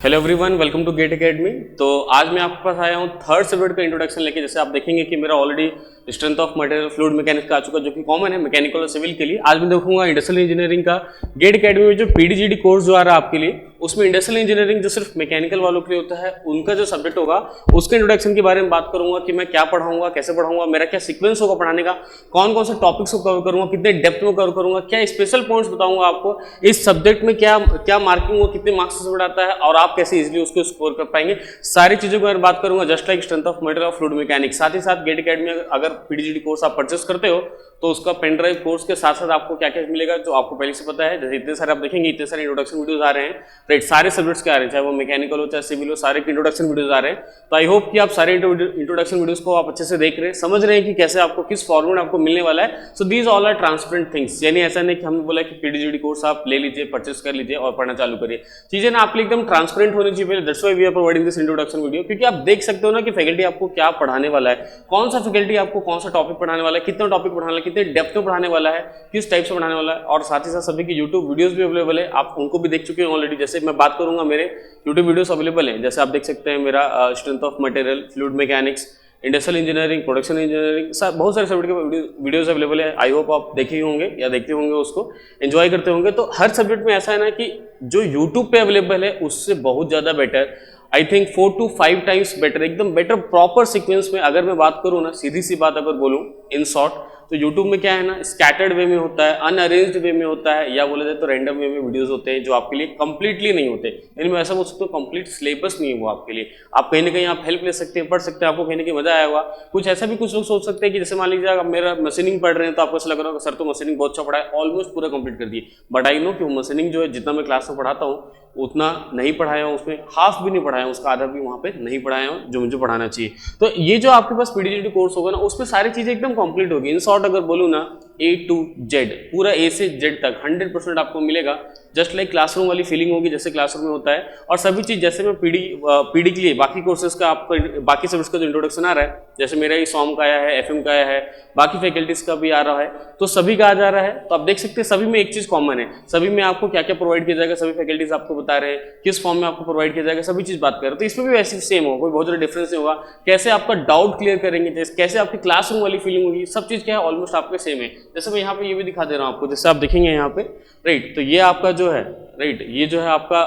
Hello everyone, welcome to GATE academy. तो आज मैं आपके पास आया हूँ थर्ड सब्जेक्ट का इंट्रोडक्शन लेके। जैसे आप देखेंगे कि मेरा already strength of material fluid mechanics का आ चुका, जो कि कॉमन है मैकेनिकल और सिविल के लिए। आज मैं देखूंगा इंडस्ट्रियल इंजीनियरिंग का गेट एकेडमी में जो पीडीजीडी कोर्स जो आ रहा है आपके लिए, उसमें इंडस्ट्रियल इंजीनियरिंग जो सिर्फ मैकेनिकल वालों के लिए होता है, उनका जो सब्जेक्ट होगा उसके इंट्रोडक्शन के बारे में बात करूंगा कि मैं क्या पढ़ाऊंगा, कैसे पढ़ाऊंगा, मेरा क्या सीक्वेंस होगा पढ़ाने का, कौन कौन से टॉपिक्स को कवर करूंगा, कितने डेप्थ में कवर करूंगा, क्या स्पेशल पॉइंट्स बताऊंगा आपको इस सब्जेक्ट में, क्या क्या मार्किंग होगा, कितने मार्क्स से बढ़ाता है और आप कैसे इजीली उसको स्कोर कर पाएंगे। सारी चीजों के बारे में बात करूंगा, just like strength of material of fluid mechanics. साथ ही साथ गेट एकेडमी अगर पीडीजीडी कोर्स आप परचेस करते हो तो उसका पेन ड्राइव कोर्स के साथ साथ आपको क्या क्या मिलेगा जो आपको पहले से पता है। जैसे इतने सारे आप देखेंगे, इतने सारे इंट्रोडक्शन वीडियोस आ रहे हैं, राइट, सारे सब्जेक्ट्स के आ रहे हैं, चाहे वो मैकेनिकल हो चाहे सिविल हो, सारे के इंट्रोडक्शन वीडियोस आ रहे हैं। तो आई होप कि आप सारे इंट्रोडक्शन वीडियोस को आप अच्छे से देख रहे हैं, समझ रहे हैं कि कैसे आपको किस फॉर्मेट आपको मिलने वाला है। So these all are transparent things, यानी ऐसा नहीं कि हमने बोला कि पीडीजीडी कोर्स आप ले लीजिए, परचेस कर लीजिए और पढ़ना चालू करिए। चीजें ना आपके एकदम ट्रांसपेरेंट होनी चाहिए पहले, that's why we are providing this introduction video. क्योंकि आप देख सकते हो ना कि फैकल्टी आपको क्या पढ़ाने वाला है, कौन सा फैकल्टी आपको कौन सा टॉपिक पढ़ाने वाला है, कितना टॉपिक पढ़ाने वाला है, कितने डेप्थ में पढ़ाने वाला है, किस टाइप से पढ़ाने वाला है। और साथ ही साथ सभी की यूट्यूब वीडियोस भी अवेलेबल है, आप उनको भी देख चुके हैं ऑलरेडी। जैसे मैं बात करूंगा, मेरे यूट्यूब वीडियोस अवेलेबल हैं, जैसे आप देख सकते हैं मेरा strength of material, fluid mechanics, industrial engineering, production engineering, बहुत सारे सब्जेक्ट के वीडियोस अवेलेबल है। आई होप आप देखे होंगे या देखते होंगे, उसको एंजॉय करते होंगे। तो हर सब्जेक्ट में ऐसा है ना कि जो यूट्यूब पे अवेलेबल है उससे बहुत ज़्यादा better, I think 4 to 5 times better, एकदम बेटर प्रॉपर सीक्वेंस में अगर मैं बात करूँ ना, सीधी सी बात अगर बोलूँ इन शॉर्ट, तो यूट्यूब में क्या है ना, स्कैटर्ड वे में होता है, अनअरेंज्ड वे में होता है, या बोला जाए तो रैंडम वे में वीडियोस होते हैं जो आपके लिए कंप्लीटली नहीं होते। यानी मैं ऐसा बोल सकता हूँ कंप्लीट सिलेबस नहीं है वो आपके लिए। आप कहीं ना कहीं आप हेल्प ले सकते हैं, पढ़ सकते हैं, आपको कहीं ना कहीं मजा आएगा। कुछ ऐसा भी कुछ लोग सोच सकते हैं कि जैसे मान लीजिए आप मेरा मशीनिंग पढ़ रहे हैं तो आपको ऐसा लग रहा होगा सर तो मशीनिंग बहुत अच्छा पढ़ा है, ऑलमोस्ट पूरा कंप्लीट कर दिए। बट आई नो कि वो मशीनिंग जो है जितना मैं क्लास में पढ़ाता हूँ उतना नहीं पढ़ाया हूँ, उसमें हाफ भी नहीं पढ़ाया हूँ, उसका आधा भी वहाँ पे नहीं पढ़ाया हूँ जो मुझे पढ़ाना चाहिए। तो ये जो आपके पास पीडीजीडी कोर्स होगा ना, उसमें सारी चीजें एकदम कंप्लीट होगी। इन शॉर्ट अगर बोलूँ ना, A to Z, पूरा A से Z तक 100% आपको मिलेगा। जस्ट लाइक क्लासरूम वाली फीलिंग होगी जैसे क्लासरूम में होता है। और सभी चीज जैसे मैं पीडी के लिए बाकी कोर्सेज का आपको बाकी सब्जेक्ट्स का जो इंट्रोडक्शन आ रहा है, जैसे मेरा ही सॉम का आया है, एफएम का आया है, बाकी फैकल्टीज का भी आ रहा है, तो सभी का आ जा रहा है। तो आप देख सकते हैं सभी में एक चीज कॉमन है, सभी में आपको क्या क्या प्रोवाइड किया जाएगा, सभी फैकल्टीज आपको बता रहे हैं किस फॉर्म में आपको प्रोवाइड किया जाएगा, सभी चीज बात कर रहे हैं। तो इसमें भी वैसे सेम होगा, कोई बहुत ज्यादा डिफरेंस नहीं होगा। कैसे आपका डाउट क्लियर करेंगे, कैसे आपकी क्लासरूम वाली फीलिंग होगी, सब चीज क्या है ऑलमोस्ट आपके सेम है। जैसे मैं यहाँ पे ये भी दिखा दे रहा हूँ आपको, जैसे आप देखेंगे यहाँ पे, राइट, तो ये आपका जो है, राइट, ये जो है आपका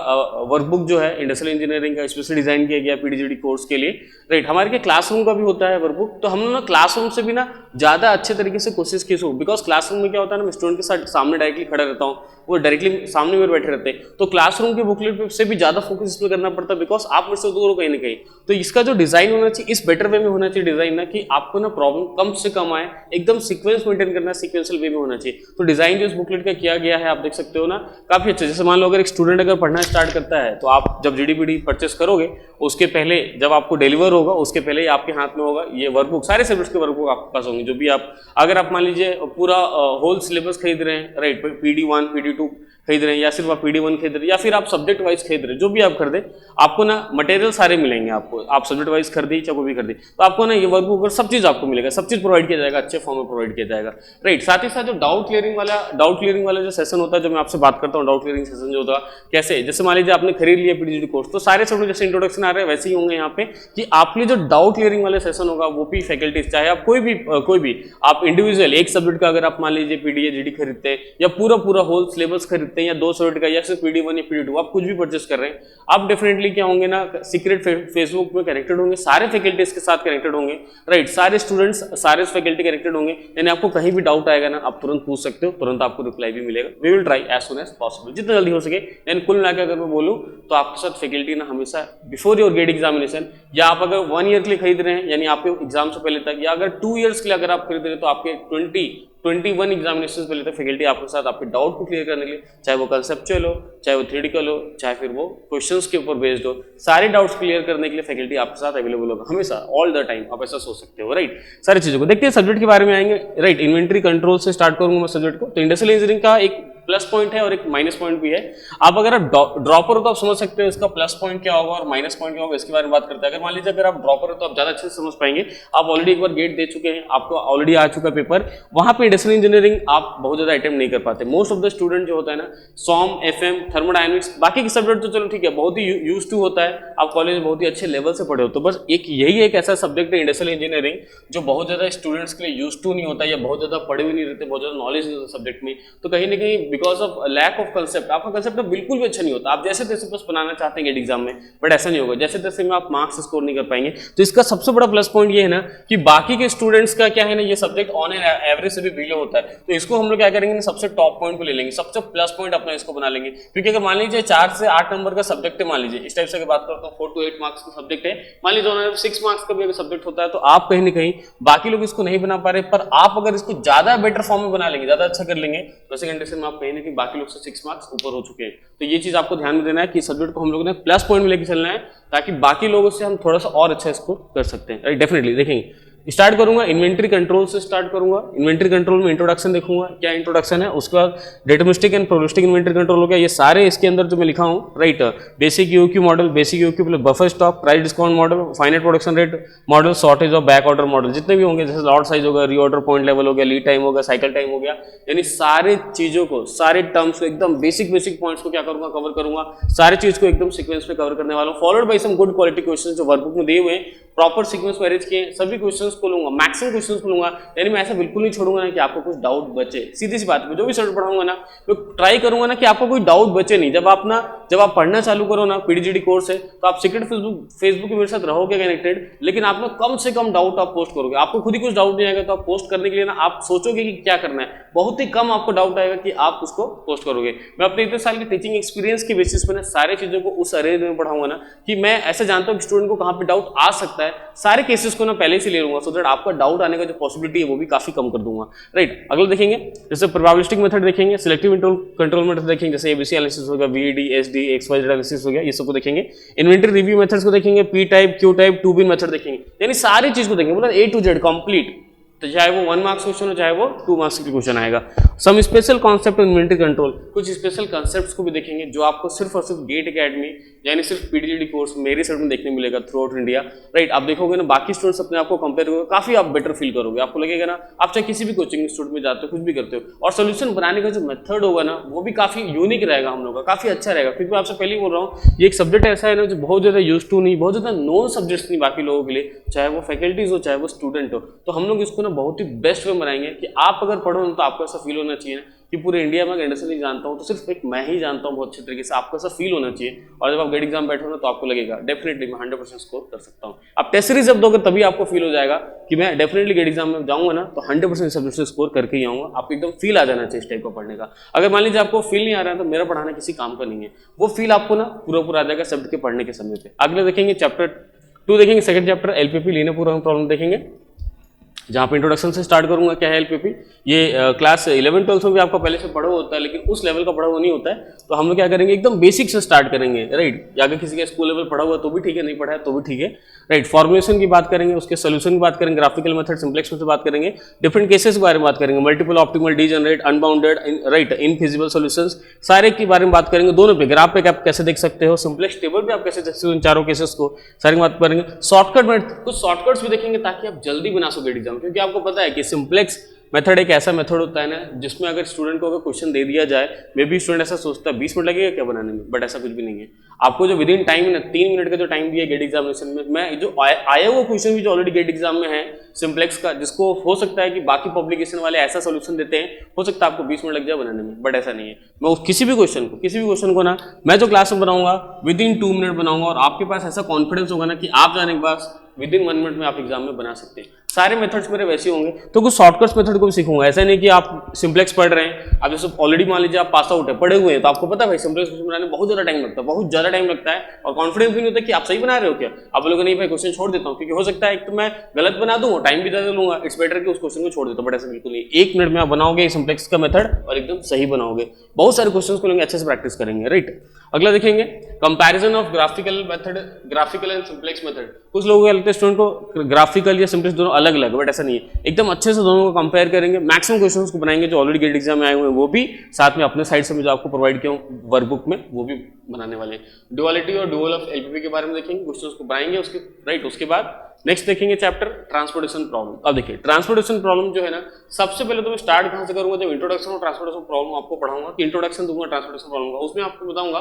वर्कबुक जो है इंडस्ट्रियल इंजीनियरिंग का स्पेशल डिजाइन किया गया पीडीजीडी कोर्स के लिए, राइट। हमारे के क्लासरूम का भी होता है वर्कबुक, तो हम लोग ना क्लासरूम से भी ना ज्यादा अच्छे तरीके से कोशिश की, बिकॉज क्लासरूम में क्या होता है ना, मैं स्टूडेंट के साथ सामने डायरेक्टली खड़ा रहता हूँ, वो डायरेक्टली सामने में बैठे रहते हैं, तो क्लासरूम के बुकलेट से भी ज्यादा फोकस इसमें करना पड़ता है, बिकॉज आप मुझसे दूर हो कहीं ना कहीं। तो इसका जो डिजाइन होना चाहिए इस बेटर वे में होना चाहिए डिजाइन ना, कि आपको ना प्रॉब्लम कम से कम आए, एकदम सीक्वेंस मेंटेन करना, सीक्वेंशियल वे में होना चाहिए। तो डिजाइन जो इस बुकलेट का किया गया है आप देख सकते हो ना, काफी अच्छा। जैसे मान लो अगर एक स्टूडेंट अगर पढ़ना स्टार्ट करता है, तो आप जब जीडीपीडी परचेस करोगे उसके पहले, जब आपको डिलीवर होगा उसके पहले ही आपके हाथ में होगा ये वर्कबुक, सारे सब्जेक्ट्स के वर्कबुक आपके पास होंगे। जो भी आप, अगर आप मान लीजिए पूरा होल सिलेबस खरीद रहे हैं, राइट, PD1 PD2 खरीद रहे हैं, या सिर्फ आप PD1 खरीद रहे हैं, या फिर आप सब्जेक्ट वाइज खरीद रहे हैं, जो भी आप खरीदे आपको ना मटेरियल सारे मिलेंगे आपको। आप सब्जेक्ट वाइज खरीदे चाहे कोई भी खरीदे, तो आपको ना ये वर्कबुक सब चीज आपको मिलेगा, सब चीज प्रोवाइड किया जाएगा, अच्छे फॉर्म में प्रोवाइड किया जाएगा, राइट। साथ ही साथ जो डाउट क्लियरिंग वाला जो सेशन होता है, जो मैं आपसे बात करता हूँ, डाउट क्लियरिंग सेशन जो होता है कैसे, जैसे मान लीजिए आपने खरीद लिया पीडीजीडी कोर्स, तो सारे सब्जेक्ट जैसे इंट्रोडक्शन आ रहे हैं वैसे ही होंगे यहाँ पे, कि आपके जो डाउट क्लियरिंग वाले सेशन होगा वो भी फैकल्टीज, चाहे आप कोई भी आप इंडिविजुअल एक सब्जेक्ट का अगर आप मान लीजिए पीडीजीडी खरीदते हैं, या पूरा होल सिलेबस खरीदते हैं, या 2 सब्जेक्ट का, या सिर्फ PD1 या PD2 आप कुछ भी परचेस कर रहे हैं, आप डेफिनेटली क्या होंगे ना, सीक्रेट फेसबुक में कनेक्टेड होंगे, सारे फैकल्टीज के साथ कनेक्टेड होंगे, राइट, सारे स्टूडेंट्स, सारे फैकल्टी कनेक्टेड होंगे। यानी आपको कहीं भी डाउट आएगा ना, आप तुरंत पूछ सकते हो, तुरंत आपको रिप्लाई भी मिलेगा। We will try as soon as possible, जितना जल्दी हो सके। यानी कुल मिलाकर अगर मैं बोलूँ तो आपके साथ फैकल्टी ना हमेशा बिफोर योर गेट एग्जामिनेशन, या आप अगर 1 ईयर के लिए खरीद रहे हैं, यानी आपके एग्जाम से पहले तक, या अगर 2 ईयर्स के लिए अगर आप खरीद रहे हैं, तो आपके 21 एग्जामिनेशन पहले तक फैकल्टी आपके साथ आपके डाउट को क्लियर करने के लिए, चाहे वो कंसेप्चुअल हो, चाहे वो थ्योरेटिकल हो, चाहे फिर वो क्वेश्चंस के ऊपर बेस्ड हो, सारे डाउट्स क्लियर करने के लिए फैकल्टी आपके साथ अवेलेबल होगा हमेशा, ऑल द टाइम। आप ऐसा सोच सकते हो, राइट। सारी चीजों को देखते हैं, सब्जेक्ट के बारे में आएंगे, राइट। इन्वेंट्री कंट्रोल से स्टार्ट करूंगा मैं सब्जेक्ट को। तो इंडस्ट्रियल इंजीनियरिंग का एक प्लस पॉइंट है और एक माइनस पॉइंट भी है। आप अगर ड्रॉपर हो तो आप समझ सकते हो इसका प्लस पॉइंट क्या होगा और माइनस पॉइंट क्या होगा, इसके बारे में बात करते हैं। अगर मान लीजिए अगर आप ड्रॉपर हो तो आप ज्यादा अच्छे से समझ पाएंगे। आप ऑलरेडी एक बार गेट दे चुके हैं, आपको ऑलरेडी आ चुका पेपर, वहां पे इंडस्ट्रियल इंजीनियरिंग आप बहुत ज्यादा अटेम्प्ट नहीं कर पाते। मोस्ट ऑफ द स्टूडेंट जो होता है ना, सॉम, एफएम, थर्मोडायनेमिक्स, बाकी के सब्जेक्ट तो चलो ठीक है, बहुत ही यूज टू होता है, आप कॉलेज में बहुत ही अच्छे लेवल से पढ़े हो। तो बस एक यही एक ऐसा सब्जेक्ट है इंडस्ट्रियल इंजीनियरिंग जो बहुत ज्यादा स्टूडेंट्स के लिए यूज टू नहीं होता या बहुत ज्यादा पढ़े हुए नहीं रहते, बहुत ज्यादा नॉलेज नहीं होता सब्जेक्ट में। तो कहीं ना कहीं because of lack of concept आपका कंसेप्ट बिल्कुल भी अच्छा नहीं होता। आप जैसे तैसे बस बनाना चाहते हैं एग्जाम में, बट ऐसा नहीं होगा, जैसे तैसे में आप मार्क्स स्कोर नहीं कर पाएंगे। तो इसका सबसे बड़ा प्लस पॉइंट ये है ना कि बाकी के स्टूडेंट्स का क्या है ना, ये सब्जेक्ट ऑन एन एवरेज से भी बिलो होता है। तो इसको हम लोग क्या करेंगे ना, सबसे टॉप पॉइंट को ले लेंगे, सबसे प्लस पॉइंट अपना इसको बना लेंगे। क्योंकि अगर मान लीजिए 4 से 8 नंबर का सब्जेक्ट है, मान लीजिए इस टाइप से बात करता हूँ, 4 to 8 मार्क्स का सब्जेक्ट है, मान लीजिए 6 मार्क्स का भी अगर सब्जेक्ट होता है, तो आप कहीं ना कहीं बाकी लोग इसको नहीं बना पा रहे, पर आप अगर इसको ज्यादा बेटर फॉर्म में बना लेंगे, ज्यादा अच्छा कर लेंगे, तो ऐसे कंडीशन में आप कहीं ना कहीं बाकी लोग से 6 मार्क्स ऊपर हो चुके हैं। तो ये चीज आपको ध्यान में देना है कि सब्जेक्ट को हम लोगों ने प्लस पॉइंट में लेके चलना है, ताकि बाकी लोगों से हम थोड़ा सा और अच्छा स्कोर कर सकते हैं। डेफिनेटली देखेंगे, स्टार्ट करूंगा इन्वेंटरी कंट्रोल से स्टार्ट करूंगा। इन्वेंटरी कंट्रोल में इंट्रोडक्शन देखूंगा, क्या इंट्रोडक्शन है, उसके बाद डेटोमिस्टिक एंड प्रोलिस्टिक इन्वेंटरी कंट्रोल हो गया। ये सारे इसके अंदर जो मैं लिखा हूं, right, basic EOQ model, basic EOQ plus buffer stock, price discount model, finite production rate model, shortage और बैक ऑर्डर मॉडल, जितने भी होंगे, जैसे लॉट साइज होगा, रीऑर्डर पॉइंट लेवल हो गया, लीड टाइम हो गया, साइकिल टाइम हो गया, यानी सारे चीजों को, सारे टर्म्स को, एकदम बेसिक पॉइंट्स को क्या करूंगा, कवर करूंगा। सारे चीज को एकदम सीक्वेंस में कवर करने वाला हूं, followed by some good quality questions जो वर्कबुक में दिए हुए हैं, प्रॉपर सीक्वेंस में अरेंज किए, सभी क्वेश्चंस को लूंगा, मैक्सिमम क्वेश्चंस को लूंगा। यानी मैं ऐसा बिल्कुल नहीं छोड़ूंगा ना कि आपको कुछ डाउट बचे। सीधी सी बात है, जो भी सब्जेक्ट पढ़ाऊंगा ना, मैं ट्राई करूंगा ना कि आपको कोई डाउट बचे नहीं। जब आप पढ़ना चालू करो ना, पीडीजीडी कोर्स है, तो आप सीक्रेट फेसबुक के मेरे साथ रहोगे कनेक्टेड, लेकिन आप में कम से कम डाउट आप पोस्ट करोगे। आपको खुद ही कुछ डाउट नहीं आएगा तो आप पोस्ट करने के लिए ना आप सोचोगे कि क्या करना है, बहुत ही कम आपको डाउट आएगा कि आप उसको पोस्ट करोगे। मैं अपने इतने साल के टीचिंग एक्सपीरियंस की बेसिस पर ना सारी चीजों को उस अरेंज में पढ़ाऊंगा ना कि मैं ऐसे जानता हूं कि स्टूडेंट को कहां पे डाउट आ सकता है, सारे केसेस को ना पहले से ले लूंगा, सो दैट आपका डाउट आने का जो पॉसिबिलिटी है वो भी काफी कम कर दूंगा। राइट, अगला देखेंगे जैसे प्रोबेबिलिस्टिक मेथड देखेंगे, सिलेक्टिव कंट्रोल मेथड देखेंगे, जैसे एबीसी एनालिसिस होगा, वीडी, एसडी, एक्सवाइजेड एनालिसिस हो गया, ये सबको देखेंगे। इन्वेंटरी रिव्यू मेथड्स को देखेंगे, P type, Q type, two bin method देखेंगे, यानी सारी चीज को देखेंगे, मतलब ए टू जेड कंप्लीट। तो चाहे वो 1 मार्क्स क्वेश्चन हो, चाहे वो 2 मार्क्स की क्वेश्चन आएगा। Some special concept inventory control, कुछ स्पेशल कॉन्सेप्ट्स को भी देखेंगे जो आपको सिर्फ और सिर्फ गेट एकेडमी यानी सिर्फ पीडीजीडी कोर्स मेरी साइड में देखने मिलेगा थ्रू आउट इंडिया। राइट, आप देखोगे ना बाकी स्टूडेंट्स अपने आप को कंपेयर करोगे, काफी आप बेटर फील करोगे। आपको लगेगा ना, आप चाहे किसी भी कोचिंग इंस्टीट्यूट में जाते हो, कुछ भी करते हो, और सोल्यूशन बनाने का जो मेथड होगा ना, वो भी काफी यूनिक रहेगा हम लोग का, काफी अच्छा रहेगा। क्योंकि मैं आपसे पहले ही बोल रहा हूँ, ये एक सब्जेक्ट ऐसा है ना जो बहुत ज्यादा यूज टू नहीं, बहुत ज्यादा नोन सब्जेक्ट्स नहीं बाकी लोगों के लिए, चाहे वो फैकल्टीज हो, चाहे वो स्टूडेंट हो। तो हम लोग इसको ना बहुत ही बेस्ट वे बनाएंगे कि आप अगर पढ़ो ना, तो आपको ऐसा फील होना चाहिए कि पूरे इंडिया में इंडस्ट्री जानता हूँ तो सिर्फ एक मैं ही जानता हूँ बहुत अच्छे तरीके से, आपको ऐसा फील होना चाहिए। और जब आप गेट एग्जाम बैठो ना, तो आपको लगेगा डेफिनेटली मैं 100% स्कोर कर सकता हूँ। आप टेस्ट सीरीज जब दोगे तभी आपको फील हो जाएगा कि मैं डेफिनेटली गेट एग्जाम में जाऊंगा ना, तो 100% सब्जेक्ट से स्कोर करके ही आऊंगा। आपको एकदम फील आ जाना चाहिए इस टाइप का पढ़ने का। अगर मान लीजिए आपको फील नहीं आ रहा है, तो मेरा पढ़ाना किसी काम का नहीं है, वो फील आपको ना पूरा आ जाएगा सब्जेक्ट के पढ़ने के समय पे। अगले देखेंगे चैप्टर 2 देखेंगे, second chapter LPP linear programming problem देखेंगे, जहाँ पे इंट्रोडक्शन से स्टार्ट करूंगा। क्या है एलपीपी, ये क्लास 11-12 में भी आपका पहले से पढ़ा होता है, लेकिन उस लेवल का पढ़ा हुआ नहीं होता है। तो हम लोग क्या करेंगे, एकदम बेसिक से स्टार्ट करेंगे। राइट, या अगर किसी का स्कूल लेवल पढ़ा हुआ तो भी ठीक है, नहीं पढ़ा है तो भी ठीक है। राइट, फॉर्मुलेशन की बात करेंगे, उसके सोल्यूशन की बात करेंगे, ग्राफिकल मेथड, सिंप्लेक्स में से बात करेंगे, डिफरेंट केसेस के बारे में बात करेंगे, multiple, optimal, degenerate, unbounded, right, infeasible solutions, सारे के बारे में बात करेंगे। दोनों पे, ग्राफ पे आप कैसे देख सकते हो, सिंप्लेक्स टेबल पे आप कैसे देख सकते हो, इन चारों केसेस को सारी बात करेंगे। शॉर्टकट में कुछ शॉर्टकट्स भी देखेंगे ताकि आप जल्दी बना सको गेट एग्जाम, क्योंकि आपको पता है कि सिंप्लेक्स मेथड एक ऐसा मेथड होता है ना जिसमें अगर स्टूडेंट को अगर क्वेश्चन दे दिया जाए, मे बी स्टूडेंट ऐसा सोचता है 20 मिनट लगेगा क्या बनाने में, बट ऐसा कुछ भी नहीं है। आपको जो विद इन टाइम है ना, 3 मिनट का जो टाइम दिया गेट एग्जामिनेशन में, मैं जो आया हुआ क्वेश्चन भी जो ऑलरेडी गेट एग्जाम में है सिंप्लेक्स का, जिसको हो सकता है कि बाकी पब्लिकेशन वाले ऐसा सोल्यूशन देते हैं, हो सकता है आपको 20 मिनट लग जाए बनाने में, बट ऐसा नहीं है। मैं किसी भी क्वेश्चन को ना, मैं जो क्लास में बनाऊंगा विद इन 2 मिनट बनाऊंगा, और आपके पास ऐसा कॉन्फिडेंस होगा ना कि आप जाने के बाद विद इन 1 मिनट में आप एग्जाम में बना सकते हैं। सारे मेथड्स मेरे वैसे होंगे, तो कुछ शॉर्टकट्स मेथड को भी सीखूंगा। ऐसा नहीं कि आप सिंप्लेक्स पढ़ रहे हैं, आप जैसे ऑलरेडी मान लीजिए आप पास आउट है, पढ़े हुए हैं, तो आपको पता है भाई सिंप्लेक्स क्वेश्चन बनाने में बहुत ज्यादा टाइम लगता है, बहुत ज्यादा टाइम लगता है, और कॉन्फिडेंस भी नहीं होता कि आप सही बना रहे हो क्या। आप लोगों नहीं भाई क्वेश्चन छोड़ देता हूँ, क्योंकि हो सकता है एक तो मैं गलत बना दूँ, टाइम भी ज्यादा लूंगा, इट्स बेटर कि उस क्वेश्चन को छोड़ देता हूँ। बट ऐसा बिल्कुल नहीं, 1 मिनट में आप बनाओगे सिंप्लेक्स का मेथड और एकदम सही बनाओगे। बहुत सारे क्वेश्चन को लेंगे, अच्छे से प्रैक्टिस करेंगे। राइट, अगला देखेंगे comparison of graphical and simplex method. कुछ लोगों को लगता है स्टूडेंट को ग्राफिकल या सिंप्लेक्स दोनों अलग अलग, बट ऐसा नहीं है, एकदम अच्छे से दोनों को कंपेयर करेंगे, मैक्सिमम क्वेश्चंस को बनाएंगे जो ऑलरेडी गेट एग्जाम में आए हुए हैं वो भी, साथ में अपने साइड से मैं जो आपको प्रोवाइड किया हूँ वर्कबुक में वो भी बनाने वाले हैं। डुअलिटी और डुअल ऑफ एलपीपी के बारे में देखेंगे, क्वेश्चंस को बनाएंगे उसके राइट। उसके बाद नेक्स्ट देखेंगे चैप्टर ट्रांसपोर्टेशन प्रॉब्लम। अब देखिए ट्रांसपोर्टेशन प्रॉब्लम जो है ना, सबसे पहले तो मैं स्टार्ट कहां से करूंगा, जब इंट्रोडक्शन और ट्रांसपोर्टेशन प्रॉब्लम आपको पढ़ाऊंगा कि इंट्रोडक्शन दूंगा ट्रांसपोर्टेशन प्रॉब्लम का, उसमें आपको बताऊंगा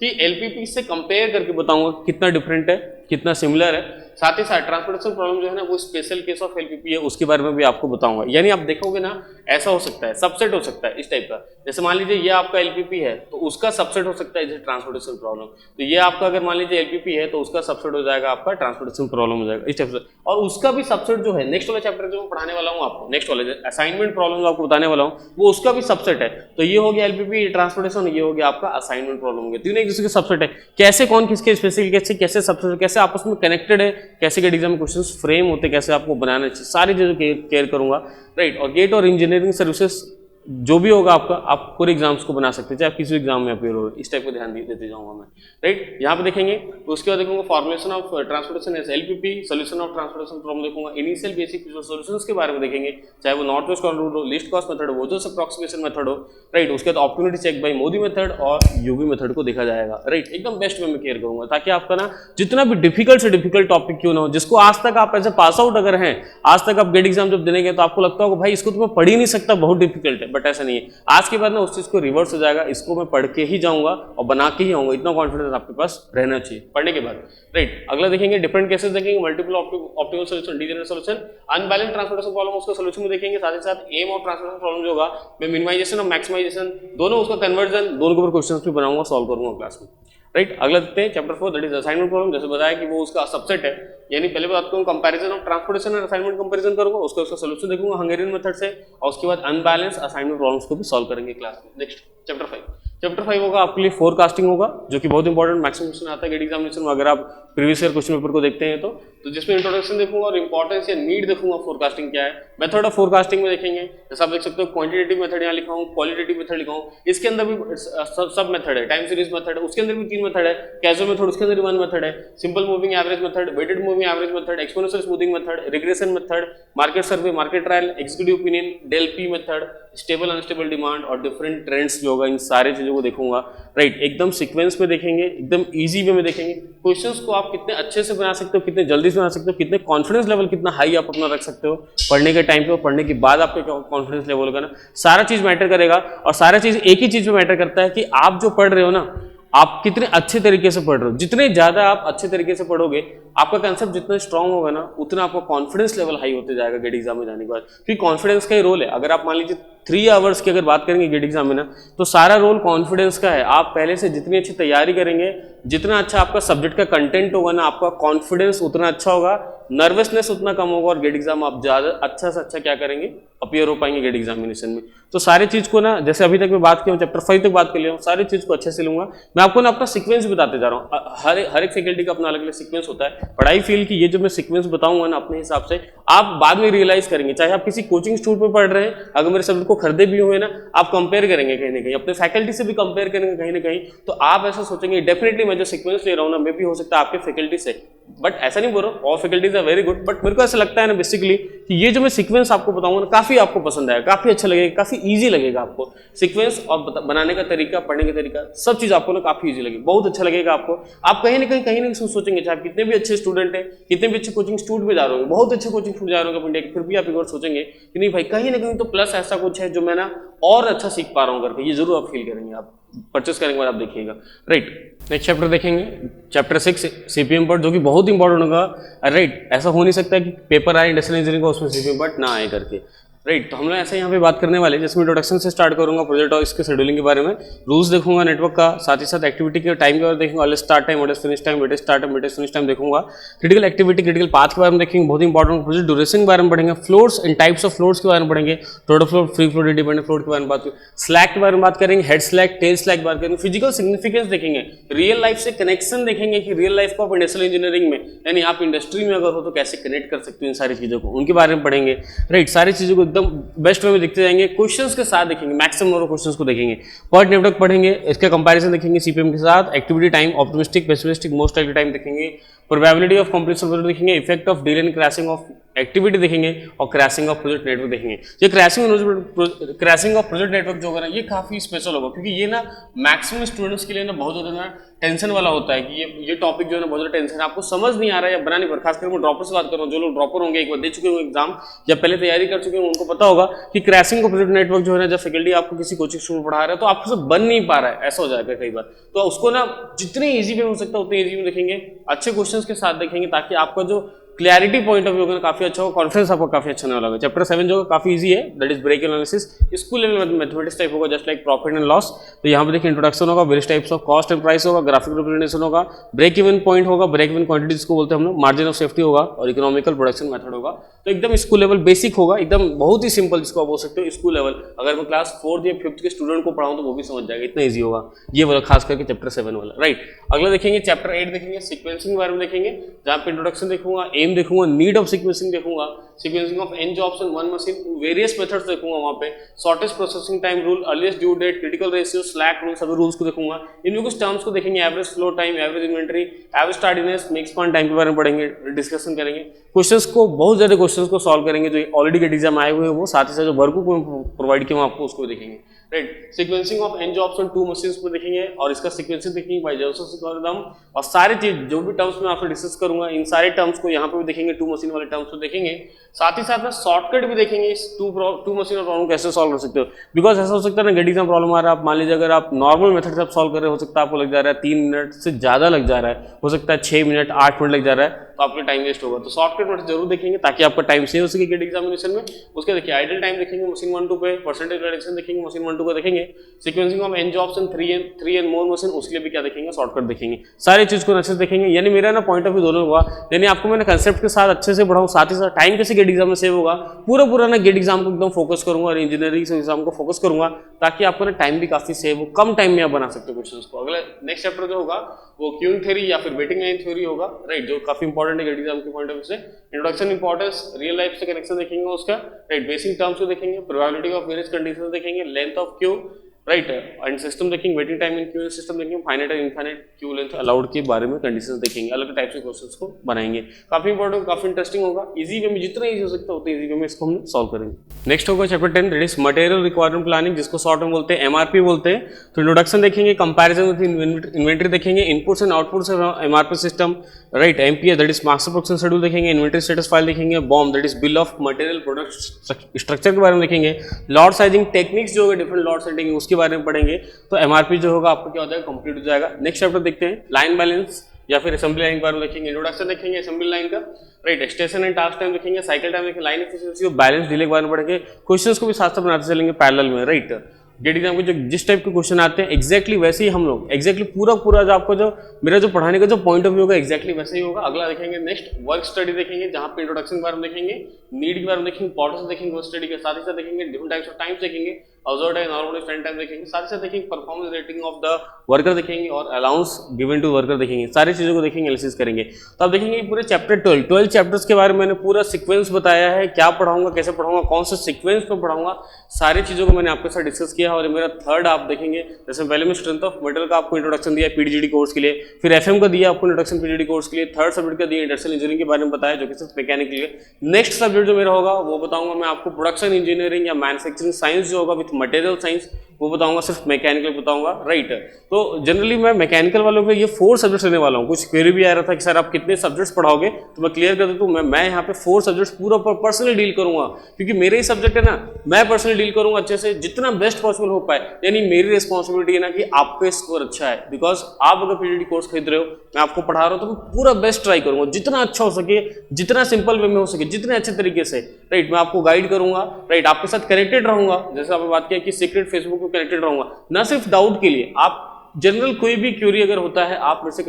कि एलपीपी से कंपेयर करके बताऊंगा कितना डिफरेंट है कितना सिमिलर है, साथ ही साथ ट्रांसपोर्टेशन प्रॉब्लम जो है ना वो स्पेशल केस ऑफ एलपीपी है उसके बारे में भी आपको बताऊंगा। यानी आप देखोगे ना ऐसा हो सकता है, सबसेट हो सकता है इस टाइप का, जैसे मान लीजिए ये आपका एलपीपी है तो उसका सबसेट हो सकता है जैसे ट्रांसपोर्टेशन प्रॉब्लम, तो ये आपका अगर मान लीजिए एलपीपी है तो उसका सबसेट हो जाएगा आपका ट्रांसपोर्टेशन प्रॉब्लम हो जाएगा इस टाइप से। और उसका भी सबसेट जो है नेक्स्ट वाला चैप्टर जो मैं पढ़ाने वाला हूँ आपको, नेक्स्ट वाले असाइनमेंट प्रॉब्लम जो आपको बताने वाला हूँ वो उसका भी सबसेट है। तो ये हो गया एलपीपी ट्रांसपोर्टेशन, ये हो गया आपका असाइनमेंट प्रॉब्लम हो गया, तीनों एक दूसरे के सबसेट है। कैसे कौन किसके स्पेशल कैसे कैसे सबसेट कैसे आपस में कनेक्टेड है, कैसे गेट एग्जाम में क्वेश्चंस फ्रेम होते, कैसे आपको बनाना चाहिए, सारी चीजों केयर करूंगा राइट। और गेट और इंजीनियरिंग सर्विसेज जो भी होगा आपका, आप पूरे एग्जाम्स को बना सकते हैं चाहे आप किसी एग्जाम में अपेयर हो, इस टाइप को ध्यान देते जाऊंगा मैं राइट। यहाँ पे देखेंगे तो उसके बाद देखूंगा formulation of transportation as LPP, solution of transportation problem देखूंगा, इनिशियल बेसिक सॉल्यूशंस के बारे में देखेंगे, चाहे वो नॉर्थ वेस्ट कॉर्नर रूट हो, लीस्ट कॉस्ट मेथड हो, वोजर्स अप्रॉक्सिमेशन मेथड हो राइट। उसके बाद optimality check by MODI method और यूवी मेथड को देखा जाएगा राइट। एकदम बेस्ट वे में केयर करूंगा ताकि आपका ना जितना भी डिफिकल्ट से डिफिकल्ट टॉपिक क्यों ना हो, जिसको आज तक आप ऐसे पास आउट अगर हैं, आज तक आप गेट एग्जाम जब देने गए तो आपको लगता होगा भाई इसको तो मैं पढ़ ही नहीं सकता, बहुत डिफिकल्ट है, बट ऐसा नहीं है। आज के बाद ना उस चीज को रिवर्स हो जाएगा, इसको मैं पढ़ के ही जाऊंगा और बना के ही आऊंगा, इतना कॉन्फिडेंस आपके पास रहना चाहिए पढ़ने के बाद राइट। अगला देखेंगे डिफरेंट केसेस देखेंगे, multiple optimal solution, degenerate solution, unbalanced transportation problem उसका सॉल्यूशन में देखेंगे, साथ ही साथ एम ऑफ ट्रांसपोर्टेशन प्रॉब्लम जो होगा मैं मिनिमाइजेशन और मैक्सिमाइजेशन दोनों उसका कन्वर्जन दोनों के ऊपर क्वेश्चंस भी बनाऊंगा, सॉल्व करूंगा क्लास में राइट। अगला देखते हैं chapter 4 that is assignment problem. जैसे बताया कि वो उसका सबसेट है, यानी पहले बात करूं कंपैरिजन ऑफ ट्रांसपोर्टेशन और असाइनमेंट कंपैरिजन करूंगा, उसका सोल्यूशन देखूंगा हंगेरियन मेथड से, और उसके बाद अनबैलेंस असाइनमेंट प्रॉब्लम्स को भी सॉल्व करेंगे क्लास में। Next chapter 5। चैप्टर 5 होगा आपके लिए फोरकास्टिंग होगा, जो कि बहुत इंपॉर्टेंट मैक्सिमम क्वेश्चन आता है गेट एग्जामिनेशन में अगर आप प्रीवियस ईयर क्वेश्चन पेपर को देखते हैं तो जिसमें इंट्रोडक्शन देखूंगा और इंपॉर्टेंस या नीड देखूंगा फोरकास्टिंग क्या है। मेथड ऑफ फोरकास्टिंग में देखेंगे, जैसे आप देख सकते हो क्वांटिटेटिव मेथड यहाँ लिखा हूँ, क्वालिटेटिव मेथड लिखा हूँ, इसके अंदर भी सब मेथड है, टाइम सीरीज मेथड है उसके अंदर भी 3 मेथड है, कैजुअल मेथड उसके अंदर 1 मेथड है, simple moving average method, weighted moving average method, exponential smoothing method, regression method, market survey, market trial, executive opinion, Delphi method, stable unstable demand और different trends जो होगा, इन सारे चीजों को देखूंगा राइट। एकदम सीक्वेंस में देखेंगे, एकदम इजी वे में देखेंगे, क्वेश्चंस को आप कितने अच्छे से बना सकते हो, कितने जल्दी से बना सकते हो, कितने कॉन्फिडेंस लेवल कितना हाई आप अपना रख सकते हो पढ़ने के टाइम पे और पढ़ने के बाद आपके कॉन्फिडेंस लेवल का ना सारा चीज मैटर करेगा। और सारा चीज एक ही चीज पे मैटर करता है कि आप जो पढ़ रहे हो ना आप कितने अच्छे तरीके से पढ़ रहे हो। जितने ज्यादा आप अच्छे तरीके से पढ़ोगे, आपका कंसेप्ट जितना स्ट्रांग होगा ना, उतना आपका कॉन्फिडेंस लेवल हाई होते जाएगा गेट एग्जाम में जाने के बाद, क्योंकि कॉन्फिडेंस का ही रोल है। अगर आप मान लीजिए 3 आवर्स की अगर बात करेंगे गेट एग्जाम में ना, तो सारा रोल कॉन्फिडेंस का है। आप पहले से जितनी अच्छी तैयारी करेंगे, जितना अच्छा आपका सब्जेक्ट का कंटेंट होगा ना, आपका कॉन्फिडेंस उतना अच्छा होगा, नर्वसनेस उतना कम होगा, और गेट एग्जाम आप ज्यादा अच्छा से अच्छा क्या करेंगे, अपीयर हो पाएंगे गेट एग्जामिनेशन में। तो सारी चीज को ना, जैसे अभी तक मैं बात किया हूँ, चैप्टर 5 तक बात कर लिया हूँ, सारी चीज को अच्छे से लूंगा मैं। आपको ना अपना सीक्वेंस बताते जा रहा हूँ, हर एक फैकल्टी का अपना अलग अलग सीक्वेंस होता है। पढ़ाई फील की ये जो मैं सीक्वेंस बताऊंगा ना, अपने हिसाब से आप बाद में रियलाइज करेंगे, चाहे आप किसी कोचिंग इंस्टीट्यूट में पढ़ रहे हैं, अगर मेरे सब्जेक्ट को खरीदे भी हुए ना, आप कंपेयर करेंगे कहीं ना कहीं, अपने फैकल्टी से भी कंपेयर करेंगे कहीं ना कहीं, तो आप ऐसा सोचेंगे डेफिनेटली मैं जो सीक्वेंस ले रहा हूँ ना, मे भी हो सकता है आपके फैकल्टी से, बट ऐसा नहीं बोल रहा हूँ, और faculties are very good, but मेरे को ऐसा लगता है ना बेसिकली कि ये जो मैं सीक्वेंस आपको बताऊंगा ना, काफी आपको पसंद आएगा, काफी अच्छा लगेगा, काफी इजी लगेगा आपको। सीक्वेंस और बनाने का तरीका, पढ़ने का तरीका, सब चीज आपको ना काफी इजी लगेगा, बहुत अच्छा लगेगा आपको। आप कहीं ना कहीं सोचेंगे, चाहे कितने भी अच्छे स्टूडेंट हैं, कितने भी अच्छे कोचिंग इंस्टीट्यूट में जा रहे होंगे, बहुत अच्छे कोचिंग इंस्टीट्यूट जा रहे होंगे इंडिया के, फिर भी आप एक बार सोचेंगे कि नहीं भाई कहीं ना कहीं तो प्लस ऐसा कुछ है जो मैं ना और अच्छा सीख पा रहा हूँ करके, ये जरूर आप फील करेंगे, आप परचेस करने के बाद आप देखिएगा राइट। नेक्स्ट चैप्टर देखेंगे, चैप्टर 6 सीपीएम पर, जो कि बहुत इंपॉर्टेंट होगा राइट। ऐसा हो नहीं सकता कि पेपर आए इंडस्ट्रियल इंजीनियरिंग का उसमें सीपीएम पार्ट ना आए करके राइट। तो हम लोग ऐसे यहाँ पे बात करने वाले, जिसमें इंट्रोडक्शन से स्टार्ट करूंगा, प्रोजेक्ट और इसके शेड्यूलिंग के बारे में, रूल्स देखूंगा नेटवर्क का, साथ ही साथ एक्टिविटी के टाइम के बारे में देखूंगा, always start time, what is finish time, what is start time, what is finish time देखूंगा, क्रिटिकल एक्टिविटी, क्रिटिकल पाथ के बारे में देखेंगे, बहुत इंपॉर्टेंट, प्रोजेक्ट ड्यूरेशन के बारे में पढ़ेंगे, floors and types of floors के बारे में पढ़ेंगे, total floor, free floor, independent floor के बारे में बात करेंगे, स्लैक के बारे में बात करेंगे, हेड स्लैक, टेल स्लैक बात करेंगे, फिजिकल सिग्निफिकेंस देखेंगे, रियल लाइफ से कनेक्शन देखेंगे कि रियल लाइफ को आप इंडस्ट्रियल इंजीनियरिंग में, यानी आप इंडस्ट्री में अगर हो तो कैसे कनेक्ट कर सकते हो इन सारी चीजों को, उनके बारे में पढ़ेंगे राइट। सारी चीजों को एकदम बेस्ट वे में दिखते जाएंगे, क्वेश्चंस के साथ देखेंगे, मैक्सिमम नंबर ऑफ क्वेश्चंस को देखेंगे, पर्ट नेटवर्क पढ़ेंगे, इसका कंपैरिजन देखेंगे सीपीएम के साथ, activity time, optimistic, pessimistic, most likely time देखेंगे, प्रोबेबिलिटी ऑफ कंप्लीशन देखेंगे, effect of delay and crashing of activity देखेंगे और क्रैशिंग ऑफ प्रोजेक्ट नेटवर्क देखेंगे। ये क्रैशिंग ऑफ प्रोजेक्ट नेटवर्क जो होगा ना ये काफी स्पेशल होगा, क्योंकि ये ना मैक्सिमम स्टूडेंट्स के लिए ना बहुत ज्यादा ना टेंशन वाला होता है कि ये टॉपिक जो है ना बहुत ज्यादा टेंशन, आपको समझ नहीं आ रहा है या बना नहीं पा रहा। खासकर मैं ड्रॉपर से बात कर रहा हूँ, जो लोग ड्रॉपर होंगे, एक बार दे चुके होंगे एग्जाम या पहले तैयारी कर चुके होंगे, उनको पता होगा कि क्रैशिंग ऑफ प्रोजेक्ट नेटवर्क जो है ना जब फैकल्टी आपको किसी कोचिंग स्कूल में पढ़ा रहा है तो आपको सब बन नहीं पा रहा है, ऐसा हो जाएगा कई बार। तो उसको ना जितने ईजी में हो सकता है उतने ईजी में देखेंगे, अच्छे क्वेश्चंस के साथ देखेंगे, ताकि आपका जो क्लैरिटी पॉइंट ऑफ व्यू होगा काफी अच्छा हो, कॉन्फिडेंस आपको काफी अच्छा होने वाला है। चैप्टर 7 जो होगा काफी इजी है, that is break analysis, school level mathematics type होगा, just like profit and loss. तो यहाँ पे देखिए इंट्रोडक्शन होगा, various types of cost and price होगा, ग्राफिक रिप्रेजेंटेशन होगा, ब्रेक इवन पॉइंट होगा, ब्रेक इवन क्वांटिटी जिसको बोलते हैं हम लोग, मार्जिन ऑफ सेफ्टी होगा और इकोनॉमिकल प्रोडक्शन मेथड होगा। तो एकदम स्कूल लेवल बेसिक होगा, एकदम बहुत ही सिंपल जिसको आप बोल सकते हो स्कूल लेवल। अगर मैं क्लास 4th या 5th के स्टूडेंट को पढ़ाऊँ तो वो भी समझ जाएगा, इतना ईजी होगा ये वाला, खास करके चैप्टर 7 वाला, राइट। अगला देखेंगे चैप्टर 8 देखेंगे, सीक्वेंसिंग के बारे में देखेंगे, जहाँ पे इंट्रोडक्शन देखूंगा, एम देखूंगा, नीड ऑफ सीक्वेंसिंग देखूंगा, sequencing of n jobs in one machine, various methods देखूंगा वहां पे, shortest processing time rule, earliest due date, critical ratio, slack rule, सभी रूल्स को देखूंगा। इनमें कुछ टर्म्स को देखेंगे, average flow time, average inventory, average tardiness, make span time के बारे में पढ़ेंगे, डिस्कशन करेंगे, क्वेश्चंस को, बहुत ज्यादा क्वेश्चंस को सॉल्व करेंगे जो ऑलरेडी गेट एग्जाम आए हुए हैं वो, साथ ही साथ जो वर्क को प्रोवाइड किया आपको उसको देखेंगे, right. Sequencing of n jobs on 2 machines को देखेंगे और इसका सीक्वेंसिंग देखेंगे बाय जोसेफ एल्गोरिथम, और सारी चीज जो भी टर्म्स मैं आपसे डिस्कस करूंगा इन सारे टर्म्स को यहाँ पे भी देखेंगे, 2 मशीन वाले टर्म्स को देखेंगे, साथ ही साथ में शॉर्टकट भी देखेंगे, इस टू मशीन प्रॉब्लम कैसे सॉल्व कर सकते हो। बिकॉज ऐसा हो सकता है ना गेट एग्जाम प्रॉब्लम आ रहा है, आप मान लीजिए अगर आप नॉर्मल मेथड से आप सॉल्व कर रहे हो सकता है आपको लग जा रहा है 3 मिनट से ज्यादा लग जा रहा है, हो सकता है 6 मिनट 8 मिनट लग जा रहा है, तो आपका टाइम वेस्ट होगा। तो शॉर्टकट मेथड जरूर देखेंगे ताकि आपका टाइम सेव हो सके गेट एग्जामिनेशन में। उसके देखिए आइडल टाइम देखेंगे मशीन 1 2 पे, परसेंटेज रिडक्शन देखेंगे मशीन 1 2 को देखेंगे, sequencing of n jobs and 3 and more machine, उसके लिए भी क्या देखेंगे, शॉर्टकट देखेंगे, सारी चीज को अच्छे से देखेंगे। यानी मेरा ना पॉइंट ऑफ व्यू दोनों होगा, यानी आपको मैंने कंसेप्ट के साथ अच्छे से पढ़ाऊं, साथ ही साथ टाइम कैसे गेट एग्जाम में सेव होगा, पूरा ना गेट एग्जाम को एकदम फोकस करूंगा और इंजीनियरिंग एग्जाम को फोकस करूंगा, ताकि आपको ना टाइम भी काफी सेव हो, कम टाइम में आप बना सकते हो क्वेश्चंस को। अगला नेक्स्ट चैप्टर जो होगा वो क्यूइंग थ्योरी या फिर वेटिंग लाइन थ्योरी होगा, राइट, जो काफी इंपॉर्टेंट है गेट एग्जाम के पॉइंट ऑफ व्यू से। इंट्रोडक्शन इंपॉर्टेंस, रियल लाइफ से कनेक्शन देखेंगे उसका, राइट, बेसिक टर्म्स को देखेंगे, प्रोबेबिलिटी ऑफ वेरियस कंडीशंस देखेंगे, length of queue, right, and system देखेंगे, waiting time in queue system देखेंगे, finite and infinite queue length allowed के बारे में कंडीशंस देखेंगे, अलग टाइप के क्वेश्चंस को बनाएंगे। काफी इंपॉर्टेंट, काफी इंटरेस्टिंग होगा, इजी वे में जितना इजी हो सकता है उतना इजी वे में इसको हम सॉल्व करेंगे। नेक्स्ट होगा chapter 10, that is material requirement planning, जिसको शॉर्ट में बोलते हैं एमआरपी बोलते हैं। तो इंट्रोडक्शन देखेंगे, कंपैरिजन विद इन्वेंटरी देखेंगे, inputs and outputs MRP system, right, MPA that is master production schedule देखेंगे, इन्वेंटरी स्टेटस फाइल देखेंगे, BOM that is bill of material product structure के बारे में देखेंगे, लॉट साइजिंग टेक्निक्स जो है डिफरेंट लॉट सेटिंग उसके बारे में पढ़ेंगे। तो एमआरपी जो होगा आपको क्या हो जाएगा, कंप्लीट हो जाएगा। नेक्स्ट चैप्टर देखते हैं, लाइन बैलेंस या फिर असेंबली लाइन के बारे में देखेंगे, इंट्रोडक्शन देखेंगे असेंबली लाइन का, right, station and task time देखेंगे, साइकिल टाइम देखेंगे, लाइन एफिशिएंसी और बैलेंस डिले के बारे में पढ़ेंगे, क्वेश्चंस को भी साथ साथ बनाते चलेंगे पैरेलल में, राइट। गेट एग्जाम के जो जिस टाइप के क्वेश्चन आते हैं एग्जैक्टली वैसे ही हम लोग एग्जैक्टली पूरा जो आपको जो मेरा जो पढ़ाने का जो पॉइंट ऑफ व्यू होगा एग्जैक्टली वैसे ही होगा। अगला देखेंगे नेक्स्ट वर्क स्टडी देखेंगे, जहां पे इंट्रोडक्शन के बारे में देखेंगे, नीड के बारे में देखेंगे, इंपॉर्टेंस देखेंगे वर्क स्टडी के, साथ ही साथ देखेंगे डिफरेंट टाइप्स ऑफ टाइम्स देखेंगे, observe time, normal stand time देखेंगे, साथ ही साथ देखेंगे performance rating of the worker देखेंगे और अलाउंस गिवन टू वर्कर देखेंगे, सारी चीजों को देखेंगे, एनालिसिस करेंगे। तो आप देखेंगे पूरे चैप्टर 12 चैप्टर्स के बारे में मैंने पूरा सीक्वेंस बताया है, क्या पढ़ाऊंगा, कैसे पढ़ाऊंगा, कौन से सीक्वेंस में पढ़ाऊंगा, सारी चीजों को मैंने आपके साथ डिस्कस किया। और मेरा थर्ड आप देखेंगे, जैसे पहले मैं स्ट्रेंथ ऑफ मटेरियल का आपको इंट्रोडक्शन दिया पीडीजीडी कोर्स के लिए, फिर एफएम का दिया आपको इंट्रोडक्शन पीडीजीडी कोर्स के लिए, थर्ड सब्जेक्ट का दिया इंडस्ट्रियल इंजीनियरिंग के बारे में बताया जो कि सिर्फ मैकेनिक के लिए। नेक्स्ट सब्जेक्ट जो मेरा होगा वो बताऊंगा मैं आपको प्रोडक्शन इंजीनियरिंग या मैन्युफैक्चरिंग साइंस जो होगा विथ मटेरियल साइंस, वो बताऊंगा, सिर्फ मैकेनिकल बताऊंगा, राइट। तो जनरली मैं मैकेनिकल वालों के ये 4 सब्जेक्ट्स लेने वाला हूँ। कुछ क्वेरी भी आ रहा था कि सर आप कितने सब्जेक्ट्स पढ़ाओगे, तो मैं क्लियर कर देता हूँ, मैं यहाँ पे 4 सब्जेक्ट्स पूरा पर्सनली डील करूंगा, क्योंकि मेरे ही सब्जेक्ट है ना, मैं पर्सनली डील करूंगा अच्छे से, जितना बेस्ट पॉसिबल हो पाए। यानी मेरी रिस्पॉन्सिबिलिटी है ना कि आपका स्कोर अच्छा है, बिकॉज आप अगर पीडीडी कोर्स खरीद रहे हो, मैं आपको पढ़ा रहा हूँ, तो मैं पूरा बेस्ट ट्राई करूंगा, जितना अच्छा हो सके, जितना सिंपल वे में हो सके, जितने अच्छे तरीके से, राइट, मैं आपको गाइड करूंगा, राइट, आपके साथ कनेक्टेड रहूंगा। जैसे आपने बात किया कि सीक्रेट फेसबुक पे कनेक्टेड रहूंगा, ना सिर्फ डाउट के लिए, आप जनरल कोई भी क्यूरी अगर होता है आप मेरे से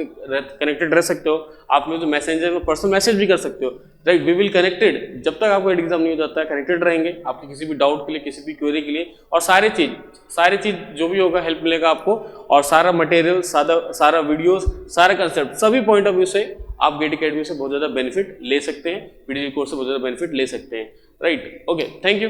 कनेक्टेड रह सकते हो, आप मेरे जो मैसेंजर में पर्सनल मैसेज भी कर सकते हो, राइट, वी विल कनेक्टेड। जब तक आपको एग्जाम नहीं हो जाता है कनेक्टेड रहेंगे आपके किसी भी डाउट के लिए, किसी भी क्यूरी के लिए, और सारी चीज जो भी होगा हेल्प मिलेगा आपको, और सारा मटेरियल, सारा वीडियोस, सारा कंसेप्ट, सभी पॉइंट ऑफ व्यू से आप गेट अकेडमी से बहुत ज़्यादा बेनिफिट ले सकते हैं, पीडीजी कोर्स से बहुत ज़्यादा बेनिफिट ले सकते हैं। राइट। Okay, thank you.